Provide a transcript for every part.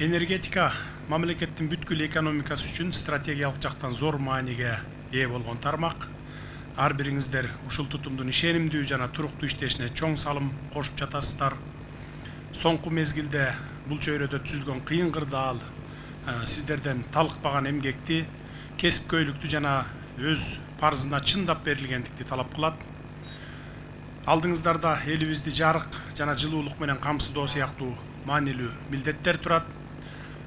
Энергетика мамлекеттин бүткүл экономикасы үчүн стратегиялык жактан зор мааниге ээ болгон тармак. Ар бириңиздер ушул тутумдун ишенимдүү жана туруктуу иштешине чоң салым кошуп жатасыздар. Соңку мезгилде бул чөйрөдө түзүлгөн кыйын кырдаал сиздерден талыкпаган эмгекти, кесипкөйлүктү жана өз парызына чындап берилгендикти талап кылат. Алдыңыздарда элибизди жарык жана жылуулук менен камсыздоо сыяктуу маанилүү милдеттер турат.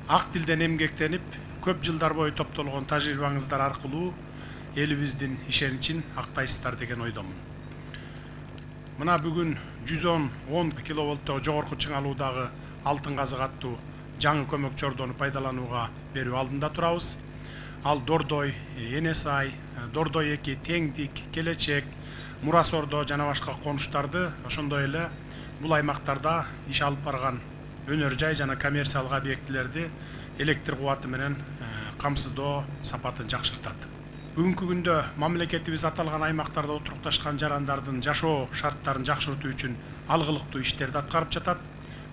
Ак тилден эмгектенип, көп жылдар бою топтолгон тажрыйбаңыздар аркылуу элибиздин ишеничин актайсыздар деген ойдомун. Мына бүгүн 110 киловольттогу жогорку чыңалуудагы алтын казык аттуу жаңы көмөк чордону пайдаланууга берүү алдында турабыз. Ал Дордой, Енесай, Дордой 2, Теңдик, Келечек, Мурасордо жана башка конуштарды, ошондой эле бул аймактарда иш алып барган өнөр жай жана коммерциялык объектилерди электр кубаты менен камсыздоо сапатын жакшыртат. Бүгүнкү күндө мамлекетибиз аталган аймактарда отурукташкан жарандардын жашоо шарттарын жакшыртуу үчүн алгылыктуу иштерди аткарып жатат.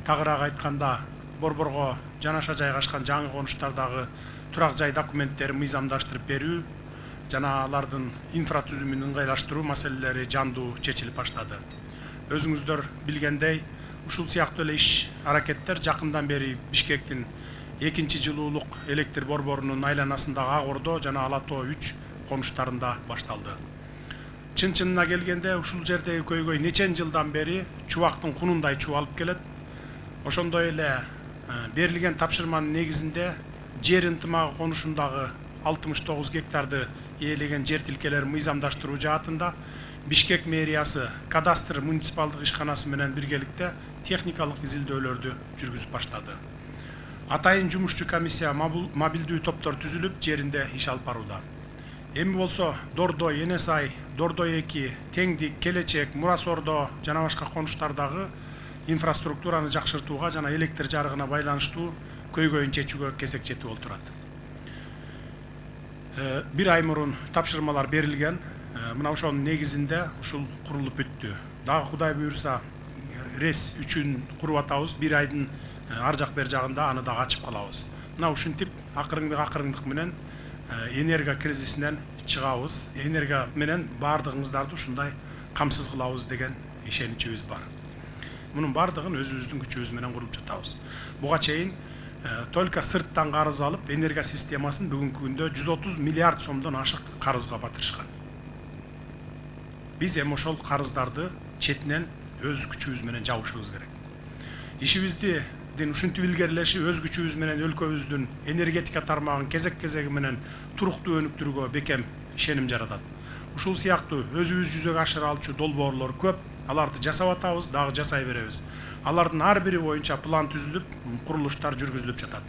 Тагыраак айтканда, борборго жанаша жайгашкан жаңы конуштардагы турак жай документтерин мыйзамдаштырып берүү жана алардын инфратүзүмүн ыңгайлаштыруу маселелери жандуу чечилип баштады. Өзүңүздөр билгендей, ушул сыяктуу эле иш аракеттер жакындан бери Бишкектин 2 жылуулук электр борборунун айланасындагы Ак Ордо жана Ала Тоо 3 конуштарында башталды. Чын-чынына келгенде ушул жердеги көйгөй нечен жылдан бери чубактын кунундай чубалып келет. Ошондой эле берилген тапшырманын негизинде жер ынтымагы конушундагы 69 гектарды ээлеген жер тилкелерин мыйзамдаштыруу жаатында Бишкек мэриясы кадастр муниципалдык ишканасы менен биргеликте техникалык изилдөөлөрдү жүргүзүп баштады. Атайын жумушчу комиссия мобилдүү топтор түзүлүп, жеринде иш алып барууда. Эми болсо Дордой, Енесай, Дордой 2, Теңдик, Келечек, Мурасордо жана башка конуштардагы инфраструктураны жакшыртууга жана электр жарыгына байланыштуу көйгөйүн чечүүгө кезек жетип олтурат. Бир ай мурун тапшырмалар берилген. Мына ошонун негизинде ушул курулуп бүттү. Дагы Кудай буйруса рейс үчүн куруп атабыз. Бир айдын ар жак бер жагында аны дагы ачып калабыз. Мына ушинтип акырындык менен энерго кризисинен чыгабыз. Энерго менен баардыгыңыздарды ушундай камсыз кылабыз деген ишеничибиз бар. Мунун баардыгын өзүбүздүн күчүбүз менен куруп жатабыз. Буга чейин только сырттан карыз алып, энерго системасын бүгүнкү күндө 130 миллиард сомдон ашык карызга батырышкан. Биз эми ошол карыздарды четинен өз күчүбүз менен жабышыбыз керек. Ишибиздин ушинтип илгерилеши өз күчүбүз менен өлкөбүздүн энергетика тармагын кезек-кезеги менен туруктуу өнүктүрүүгө бекем ишеним жаратат. Ушул сыяктуу өзүбүз жүзөгө ашыра алчу долбоорлор көп. Аларды жасап атабыз, дагы жасай беребиз. Алардын ар бири боюнча план түзүлүп, курулуштар жүргүзүлүп жатат.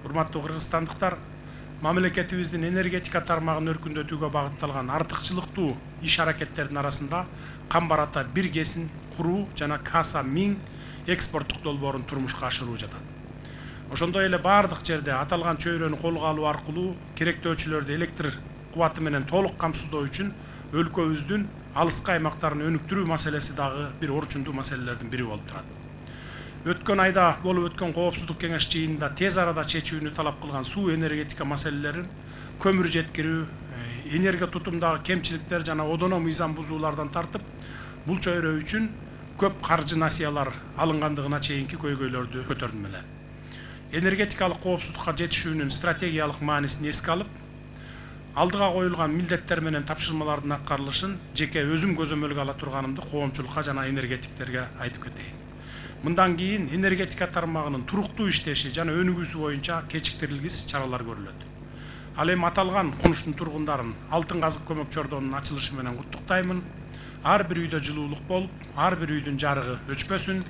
Урматтуу кыргызстандыктар, мамлекетибиздин энергетика тармагын өркүндөтүүгө багытталган артыкчылыктуу иш аракеттердин арасында Камбар ата 1 кесин куруу жана Каса 1000 экспорттук долбоорун турмушка ашыруу жатат. Ошондой эле бардык жерде аталган чөйрөнү колго алуу аркылуу керектөөчүлөрдү электр кубаты менен толук камсыздоо үчүн өлкөбүздүн алыскы аймактарын өнүктүрүү маселеси дагы бир орчундуу маселелердин бири болуп турат. Өткөн айда болуп өткөн коопсуздук кеңеш жыйынында тез арада чечүүнү талап кылган суу энергетика маселелерин, көмүр жеткирүү, энерго тутумдагы кемчиликтер жана одоно мыйзам бузуулардан тартып, бул чөйрө үчүн көп каржы насыялар алынгандыгына чейинки көйгөйлөрдү көтөрдүм эле. Энергетикалык коопсуздукка жетишүүнүн стратегиялык маанисин эске алып, алдыга коюлган милдеттер менен тапшырмалардын аткарылышын жеке өзүм көзөмөлгө ала турганымды коомчулукка жана энергетиктерге айтып кетейин. Мындан кийин энергетика тармагынын туруктуу иштеши жана өнүгүүсү боюнча кечиктирилгис чаралар көрүлөт. Ал эми аталган конуштун тургундарын алтын казык көмөк чордонунун ачылышы менен куттуктаймын. Ар бир үйдө жылуулук болуп, ар бир үйдүн жарыгы өчпөсүн.